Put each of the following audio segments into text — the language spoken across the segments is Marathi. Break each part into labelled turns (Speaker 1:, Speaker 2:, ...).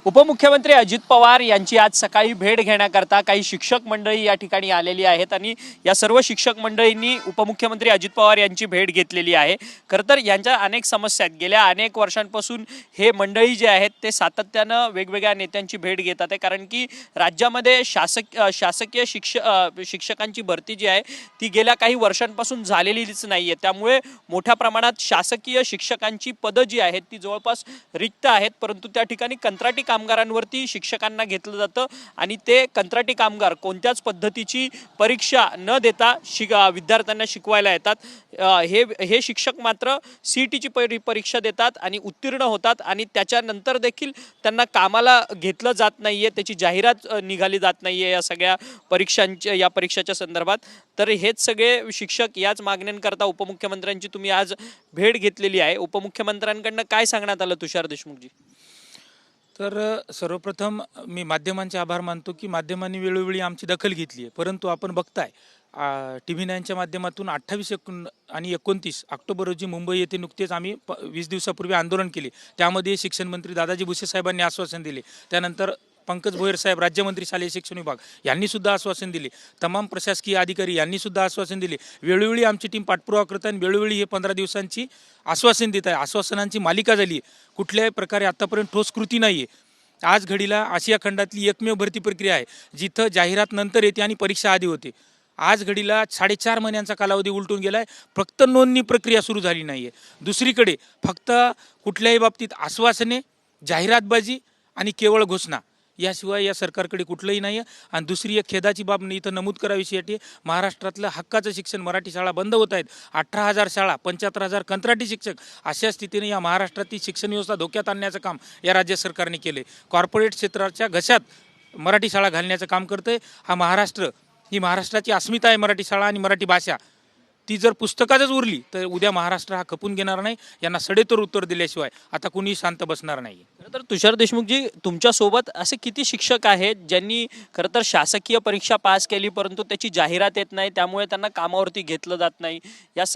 Speaker 1: उपमुख्यमंत्री अजित पवार यांची आज सकाळी भेट घेण्याकरता काही शिक्षक मंडळी या ठिकाणी आलेली आहेत आणि या सर्व शिक्षक मंडळींनी उपमुख्यमंत्री अजित पवार यांची भेट घेतलेली आहे। खरं तर यांच्या अनेक समस्या आहेत। गेल्या अनेक वर्षांपासून हे मंडळी जे आहेत ते सातत्यानं वेगवेगळ्या नेत्यांची भेट घेतात आहे, कारण की राज्यामध्ये शासकीय शिक्षकांची भरती जी आहे ती गेल्या काही वर्षांपासून झालेलीच नाही आहे। त्यामुळे मोठ्या प्रमाणात शासकीय शिक्षकांची पदं जी आहेत ती जवळपास रिक्त आहेत, परंतु त्या ठिकाणी कंत्राटी कामगारांवरती शिक्षकांना घेतलं जातं आणि ते कंत्राटी कामगार कोणत्याच पद्धतीची परीक्षा न देता विद्यार्थ्यांना शिकवायला येतात। हे शिक्षक मात्र सीईटीची परीक्षा देतात आणि उत्तीर्ण होतात आणि त्याच्यानंतर देखील त्यांना कामाला घेतलं जात नाहीये, त्याची जाहिरात निघाली जात नाहीये या परीक्षाच्या संदर्भात। तर हेच सगळे शिक्षक याच मागण्यांकरता उपमुख्यमंत्र्यांची तुम्ही आज भेट घेतलेली आहे। उपमुख्यमंत्र्यांकडनं काय सांगण्यात आलं तुषार देशमुखजी?
Speaker 2: तर सर्वप्रथम मी माध्यमांचे आभार मानतो की माध्यमांनी वेळोवेळी आमची दखल घेतली आहे, परंतु आपण बघताय TV9च्या माध्यमातून 28 आणि 29 ऑक्टोबर रोजी मुंबई येथे नुकतेच आम्ही 20 दिवसापूर्वी आंदोलन केले। त्यामध्ये शिक्षण मंत्री दादाजी भुसे साहेबांनी आश्वासन दिले, त्यानंतर पंकज भोयर साहेब राज्यमंत्री शालेय शिक्षण विभाग यांनी सुद्धा आश्वासन दिले, तमाम प्रशासकीय अधिकारी यांनी सुद्धा आश्वासन दिले। वेळोवेळी आमची टीम पाठपुरावा करत आहे आणि वेळोवेळी हे 15 दिवसांची आश्वासन देत आहे। आश्वासनांची मालिका झाली आहे, कुठल्याही प्रकारे आतापर्यंत ठोस कृती नाही आहे। आज घडीला आशिया खंडातली एकमेव भरती प्रक्रिया आहे जिथं जाहिरात नंतर येते आणि परीक्षा आधी होते। आज घडीला 4.5 महिन्यांचा कालावधी उलटून गेलाय, फक्त नोंदणी प्रक्रिया सुरू झाली नाहीये। दुसरीकडे फक्त कुठल्याही बाबतीत आश्वासने, जाहिरातबाजी आणि केवळ घोषणा याशिवाय या सरकारकडे कुठलंही नाही आहे। आणि दुसरी एक खेदाची बाब मी इथं नमूद करावीशी वाटते, महाराष्ट्रातलं हक्काचं शिक्षण मराठी शाळा बंद होत आहेत। 18,000 शाळा, 75,000 कंत्राटी शिक्षक, अशा स्थितीने या महाराष्ट्रातील शिक्षण व्यवस्था धोक्यात आणण्याचं काम या राज्य सरकारने केले। कॉर्पोरेट क्षेत्राच्या घशात मराठी शाळा घालण्याचं काम करतंय। ही महाराष्ट्राची अस्मिता आहे। मराठी शाळा आणि मराठी भाषा ती जर पुस्तकातच उरली तर उद्या महाराष्ट्र हा खपून घेणार नाही। यांना सडेतोड उत्तर दिल्याशिवाय आता कुणी शांत बसणार नाही।
Speaker 1: तर तुषार देशमुखजी, तुमच्यासोबत असे किती शिक्षक आहेत ज्यांनी खरं तर शासकीय परीक्षा पास केली परंतु त्याची जाहिरात येत नाही, त्यामुळे त्यांना कामावरती घेतलं जात नाही? या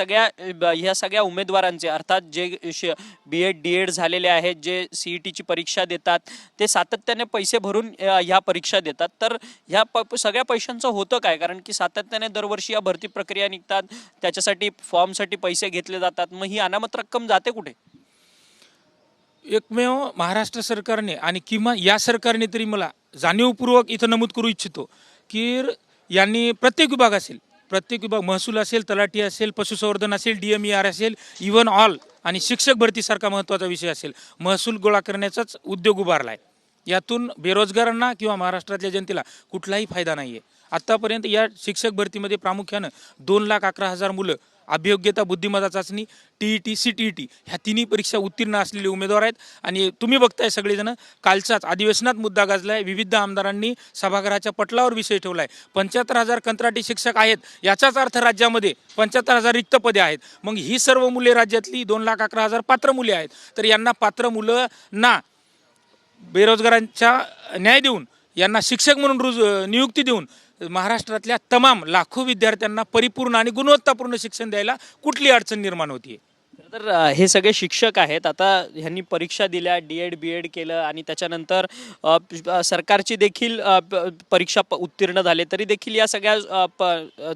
Speaker 1: सगळ्या उमेदवारांचे, अर्थात जे BEd DEd झालेले आहेत, जे CETची परीक्षा देतात, ते सातत्याने पैसे भरून ह्या परीक्षा देतात। तर ह्या सगळ्या पैशांचं होतं काय? कारण की सातत्याने दरवर्षी या भरती प्रक्रिया निघतात, त्याच्यासाठी फॉर्मसाठी पैसे घेतले जातात, मग ही अनामत रक्कम जाते कुठे?
Speaker 2: एकमेव महाराष्ट्र सरकारने आणि किंवा या सरकारने तरी मला जाणीवपूर्वक इथं नमूद करू इच्छितो की यांनी प्रत्येक विभाग महसूल असेल, तलाठी असेल, पशुसंवर्धन असेल, DMER असेल, इव्हन ऑल आणि शिक्षक भरतीसारखा महत्त्वाचा विषय असेल, महसूल गोळा करण्याचाच उद्योग उभारला आहे। यातून बेरोजगारांना किंवा महाराष्ट्रातल्या जनतेला कुठलाही फायदा नाही आहे। आत्तापर्यंत या शिक्षक भरतीमध्ये प्रामुख्यानं 2,11,000 मुलं अभियोग्यता, बुद्धिमत्ता चाचणी, TET, CTET ह्या तिन्ही परीक्षा उत्तीर्ण असलेले उमेदवार आहेत। आणि तुम्ही बघताय सगळेजण, कालचाच अधिवेशनात मुद्दा गाजला आहे, विविध आमदारांनी सभागृहाच्या पटलावर विषय ठेवला आहे। 75,000 कंत्राटी शिक्षक आहेत, याचाच अर्थ राज्यामध्ये 75,000 रिक्त पदे आहेत। मग ही सर्व मुले राज्यातली 2,11,000 पात्र मुले आहेत, तर यांना पात्र मुलांना बेरोजगारांच्या न्याय देऊन, यांना शिक्षक म्हणून नियुक्ती देऊन महाराष्ट्रातल्या तमाम लाखो विद्यार्थ्यांना परिपूर्ण आणि गुणवत्तापूर्ण शिक्षण द्यायला कुठली अडचण निर्माण होतीये?
Speaker 1: तर हे सगळे शिक्षक आहेत, आता ह्यांनी परीक्षा दिल्या, DEd BEd केलं आणि त्याच्यानंतर सरकारची देखील परीक्षा उत्तीर्ण झाले, तरी देखील या सगळ्या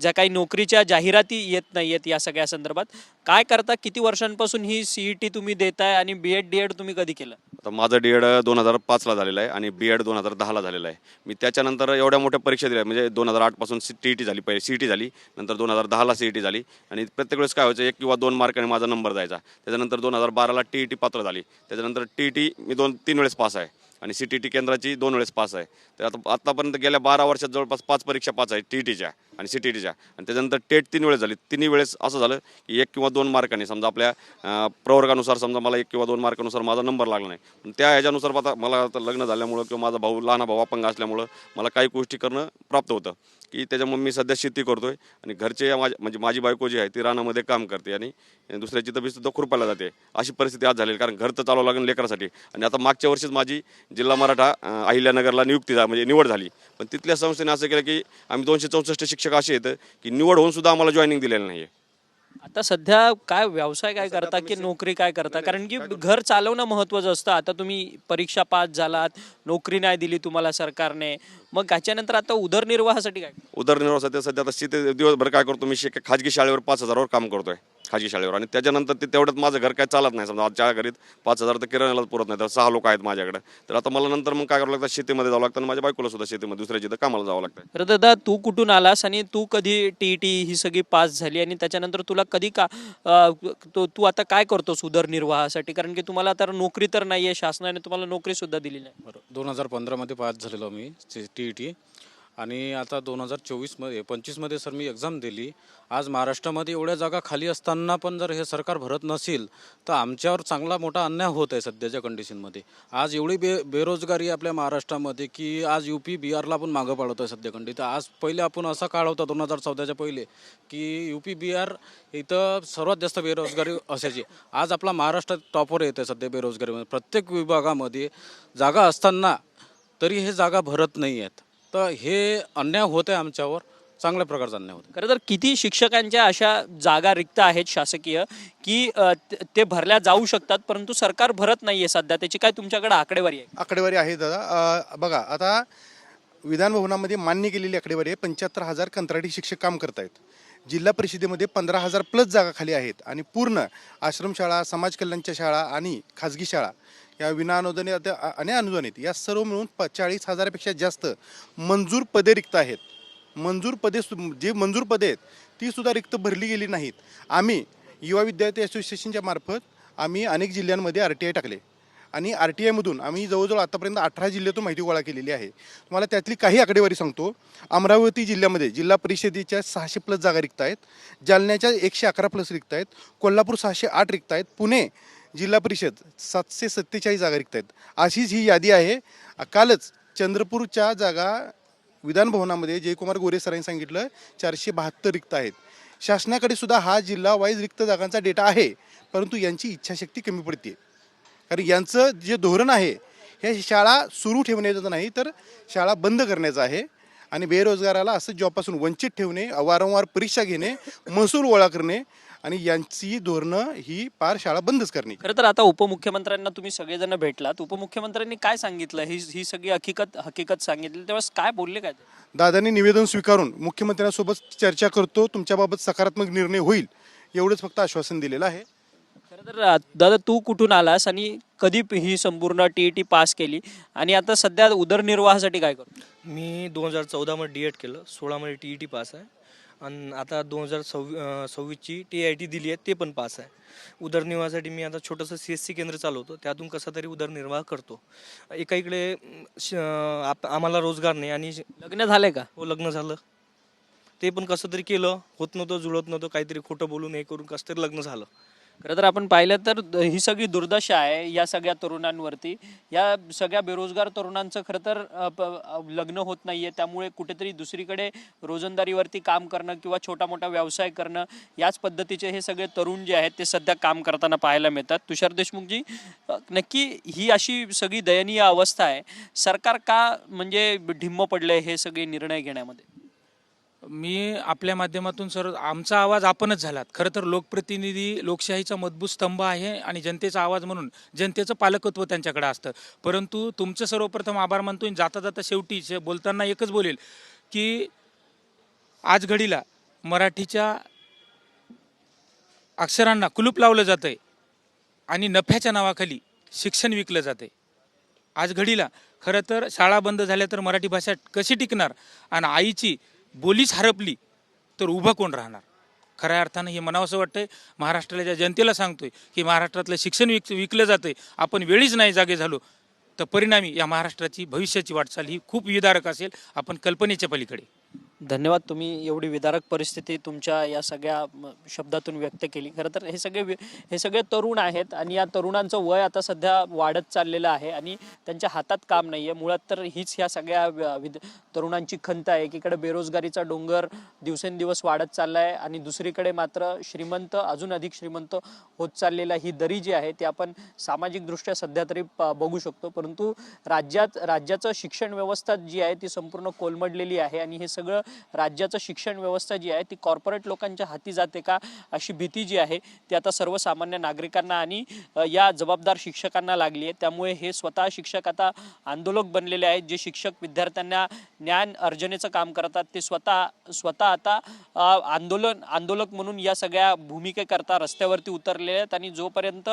Speaker 1: ज्या काही नोकरीच्या जाहिराती येत नाही आहेत, या सगळ्या संदर्भात काय करता? किती वर्षांपासून ही CET तुम्ही देताय आणि BEd DEd तुम्ही कधी केलं?
Speaker 3: आता माझं DEd 2005ला झालेलं आहे आणि BEd 2010ला झालेलं आहे। मी त्याच्यानंतर एवढ्या मोठ्या परीक्षा दिल्या, म्हणजे 2008 पासून TET झाली, पहिले CET झाली, नंतर 2010ला CET झाली आणि प्रत्येक वेळेस काय व्हायचं, 1 किंवा 2 मार्काने माझा नंबर जायचा। त्याच्यानंतर 2012ला TET पात्र झाली, त्याच्यानंतर TET मी 2-3 वेळेस पास आहे आणि CTET केंद्राची 2 वेळेस पास आहे। तर आतापर्यंत गेल्या 12 वर्षात जवळपास 5 परीक्षा पास आहे TETच्या आणि CTETच्या, आणि त्याच्यानंतर TET 3 वेळेस झाली। तिन्ही वेळेस असं झालं की 1 किंवा 2 मार्काने, समजा आपल्या प्रवर्गानुसार समजा मला 1 किंवा 2 मार्कानुसार माझा नंबर लागला नाही, पण त्या ह्याच्यानुसार आता मला लग्न झाल्यामुळं किंवा माझा लहान भाऊ अपंग असल्यामुळं मला काही गोष्टी करणं प्राप्त होतं की त्याच्यामुळे मी सध्या शेती करतोय आणि घरचे म्हणजे माझी बायको जी आहे ती रानामध्ये काम करते आणि दुसऱ्याची तब्येतसुद्धा खुरपायला जाते। अशी परिस्थिती आज झालेली, कारण घर तर चालवावं लागेल लेकरासाठी। आणि आता मागच्या वर्षीच माझी जिल्हा मराठा अहिल्यानगरला म्हणजे निवड झाली, पण तिथल्या संस्थेने असं केलं की आम्ही 264 शिक्षक असे आहेत की निवड होऊन सुद्धा आम्हाला जॉईनिंग दिलेलं नाही आहे।
Speaker 1: आता सध्या काय व्यवसाय काय करता की नोकरी काय करता? कारण की घर चालवणं महत्वाचं असतं. आता तुम्ही परीक्षा पास झालात, नोकरी नाही दिली तुम्हाला सरकारने, मग त्याच्यानंतर आता उदरनिर्वाहासाठी काय?
Speaker 3: उदरनिर्वाहासाठी सध्या आता शेती दिवसभर काय करतो मी, खाजगी शाळेवर 5,000वर काम करतोय, खाजगी शाळेवर. आणि त्याच्यानंतर ते तेवढ्यात माझं घर काय चालत नाही. समजा आजच्या घरीत 5,000 तर किराण्यालाच पुरत नाही, तर 6 लोक आहेत माझ्याकडे. तर आता मला नंतर मग काय करावं लागतं, शेतीमध्ये जावं लागतं आणि माझ्या बायकोला सुद्धा शेतीमध्ये दुसऱ्या जिथं कामाला जावं लागतं.
Speaker 1: तर दादा तू कुठून आलास आणि तू कधी टी ही सगळी पास झाली आणि त्याच्यानंतर तुला कधी का तू आता काय करतोस उदरनिर्वाहासाठी? कारण की तुम्हाला तर नोकरी तर नाहीये, शासनाने तुम्हाला नोकरी सुद्धा दिली नाही.
Speaker 4: बरं 2015मध्ये पास झालेलो मी TET आणि आता 25मध्ये सर मी एक्झाम दिली. आज महाराष्ट्रामध्ये एवढ्या जागा खाली असताना पण जर हे सरकार भरत नसेल तर आमच्यावर चांगला मोठा अन्याय होत आहे सध्याच्या कंडिशनमध्ये. आज एवढी बेरोजगारी आपल्या महाराष्ट्रामध्ये की आज UP बिहारला पण मागं पाडत आहे सध्या कंडिशन. आज पहिले आपण असा काळ होता 2014च्या पहिले की UP बिहार इथं सर्वात जास्त बेरोजगारी असायची. आज आपला महाराष्ट्र टॉपवर येत आहे सध्या बेरोजगारीमध्ये. प्रत्येक विभागामध्ये जागा असताना तरी हे जागा भरत नाही आहेत. तर हे अन्याय होत आहे आमच्यावर, चांगल्या प्रकारचा अन्याय होत आहे.
Speaker 1: खरं तर किती शिक्षकांच्या अशा जागा रिक्त आहेत शासकीय की ते भरल्या जाऊ शकतात, परंतु सरकार भरत नाहीये सध्या. त्याची काय तुमच्याकडे आकडेवारी आहे?
Speaker 5: आकडेवारी आहे दादा. बघा आता विधान भवनामध्ये मान्य केलेली आकडेवारी आहे, 75,000 कंत्राटी शिक्षक काम करत आहेत. जिल्हा परिषदेमध्ये 15,000 प्लस जागा खाली आहेत आणि पूर्ण आश्रमशाळा, समाज कल्याणच्या शाळा आणि खाजगी शाळा या विना अनुदानित आणि अनुदानित या सर्व मिळून 40,000पेक्षा जास्त मंजूर पदे रिक्त आहेत. जे मंजूर पदे आहेत ती सुद्धा रिक्त भरली गेली नाहीत. आम्ही युवा विद्यार्थी असोसिएशनच्या मार्फत आम्ही अनेक जिल्ह्यांमध्ये RTI टाकले आणि RTIमधून आम्ही जवळजवळ आतापर्यंत 18 जिल्ह्यातून माहिती गोळा केलेली आहे. तुम्हाला त्यातली काही आकडेवारी सांगतो. अमरावती जिल्ह्यामध्ये जिल्हा परिषदेच्या 600 प्लस जागा रिक्त आहेत. जालन्याच्या 111 प्लस रिक्त आहेत. कोल्हापूर 608 रिक्त आहेत. पुणे जिल्हा परिषद 747 जागा रिक्त आहेत. अशीच ही यादी आहे. कालच चंद्रपूरच्या जागा विधान भवनामध्ये जयकुमार गोरे सरांनी सांगितलं 472 रिक्त आहेत. शासनाकडे सुद्धा हा जिल्हा वाईज रिक्त जागांचा डेटा आहे, परंतु यांची इच्छाशक्ती कमी पडते. कारण यांचं जे धोरण आहे हे शाळा सुरू ठेवण्याचं नाही तर शाळा बंद करण्याचं आहे आणि बेरोजगाराला असं जॉबपासून वंचित ठेवणे, वारंवार परीक्षा घेणे, महसूल गोळा करणे आणि यांची धोरणं ही पार शाळा बंदच करणे.
Speaker 1: खरं तर आता उपमुख्यमंत्र्यांना तुम्ही सगळेजण भेटलात, उपमुख्यमंत्र्यांनी काय सांगितलं? ही सगळी हकीकत सांगितली तेव्हा काय बोलले काय?
Speaker 5: दादांनी निवेदन स्वीकारून मुख्यमंत्र्यांसोबत चर्चा करतो, तुमच्याबाबत सकारात्मक निर्णय होईल एवढंच फक्त आश्वासन दिलेलं आहे.
Speaker 1: खरं तर दादा तू कुठून आलास आणि कधी ही संपूर्ण TET पास केली आणि आता सध्या उदरनिर्वाहासाठी काय करतो?
Speaker 6: मी 2014मध्ये DED केलं, 16मध्ये TET पास आहे आणि आता 2026ची TIT दिली आहे, ते पण पास आहे. उदरनिर्वाहासाठी मी आता छोटंसं CSC केंद्र चालवतो, त्यातून कसा तरी उदरनिर्वाह करतो. एका इकडे आम्हाला रोजगार नाही आणि
Speaker 1: लग्न झालंय का?
Speaker 6: हो लग्न झालं, ते पण कसं तरी केलं, होत नव्हतं, जुळत नव्हतं, काहीतरी खोटं बोलून हे करून कसं तरी लग्न झालं.
Speaker 1: खरं तर आपण पाहिलं तर ही सगळी दुर्दशा आहे या सगळ्या तरुणांवरती. या सगळ्या बेरोजगार तरुणांचं खरं तर लग्न होत नाहीये, त्यामुळे कुठेतरी दुसरीकडे रोजंदारीवरती काम करणं किंवा छोटा मोठा व्यवसाय करणं, याच पद्धतीचे हे सगळे तरुण जे आहेत ते सध्या काम करताना पाहायला मिळतात. तुषार देशमुखजी, नक्की ही अशी सगळी दयनीय अवस्था आहे, सरकार का म्हणजे ढिम्म पडलंय हे सगळे निर्णय घेण्यामध्ये?
Speaker 2: मी आपल्या माध्यमातून सर आमचा आवाज आपणच झालात. खरं तर लोकप्रतिनिधी लोकशाहीचा मजबूत स्तंभ आहे आणि जनतेचा आवाज म्हणून जनतेचं पालकत्व त्यांच्याकडे असतं. परंतु तुमचं सर्वप्रथम आभार मानतो. जाता जाता शेवटी बोलताना एकच बोलेल की आज घडीला मराठीच्या अक्षरांना कुलूप लावलं जातं आहे आणि नफ्याच्या नावाखाली शिक्षण विकलं जातं आहे. आज घडीला खरं तर शाळा बंद झाल्या तर मराठी भाषा कशी टिकणार आणि आईची बोलीच हरपली तर उभं कोण राहणार? खऱ्या अर्थानं हे म्हणावंसं वाटतंय. महाराष्ट्राला ज्या जनतेला सांगतोय की महाराष्ट्रातलं शिक्षण विकलं जातंय, आपण वेळीच नाही जागे झालो तर परिणामी या महाराष्ट्राची भविष्याची वाटचाल ही खूप विदारक असेल, आपण कल्पनेच्या पलीकडे.
Speaker 1: धन्यवाद, तुम्ही एवढी विदारक परिस्थिती तुमच्या या सगळ्या शब्दातून व्यक्त केली. खरं तर हे सगळे तरुण आहेत आणि या तरुणांचं वय आता सध्या वाढत चाललेलं आहे आणि त्यांच्या हातात काम नाही आहे. मुळात तर हीच ह्या सगळ्या तरुणांची खंत आहे. एकीकडे बेरोजगारीचा डोंगर दिवसेंदिवस वाढत चालला आहे आणि दुसरीकडे मात्र श्रीमंत अजून अधिक श्रीमंत होत चाललेला ही दरी जी आहे ती आपण सामाजिकदृष्ट्या सध्या तरी बघू शकतो. परंतु राज्याचं शिक्षण व्यवस्था जी आहे ती संपूर्ण कोलमडलेली आहे आणि हे सगळं राज्याचं शिक्षण व्यवस्था जी आहे ती कॉर्पोरेट लोकांच्या हाती जाते का अशी भीती जी आहे ती आता सर्वसामान्य नागरिकांना आणि या जबाबदार शिक्षकांना लागली आहे. त्यामुळे हे स्वतः शिक्षक आता आंदोलक बनलेले आहेत. जे शिक्षक विद्यार्थ्यांना ज्ञान अर्जनेचं काम करतात ते स्वतः आता आंदोलक म्हणून या सगळ्या भूमिकेकरता रस्त्यावरती उतरलेले आहेत. आणि जोपर्यंत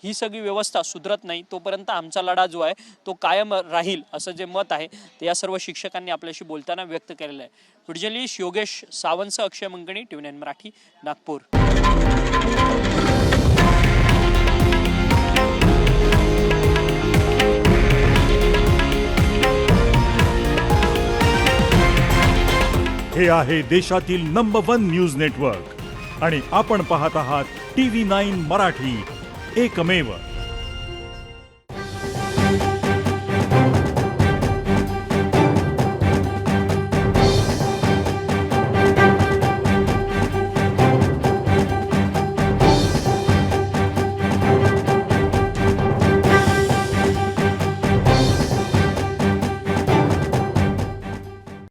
Speaker 1: ही सगळी व्यवस्था सुधरत नाही तोपर्यंत आमचा लढा जो आहे तो कायम राहील असं जे मत आहे ते या सर्व शिक्षकांनी आपल्याशी बोलताना व्यक्त केलेलं आहे. व्हिडिओ योगेश सावंत, अक्षय मंगणी, TV9 मराठी, नागपूर.
Speaker 7: हे आहे देशातील नंबर 1 न्यूज नेटवर्क आणि आपण पाहत आहात TV9 मराठी, एकमेव.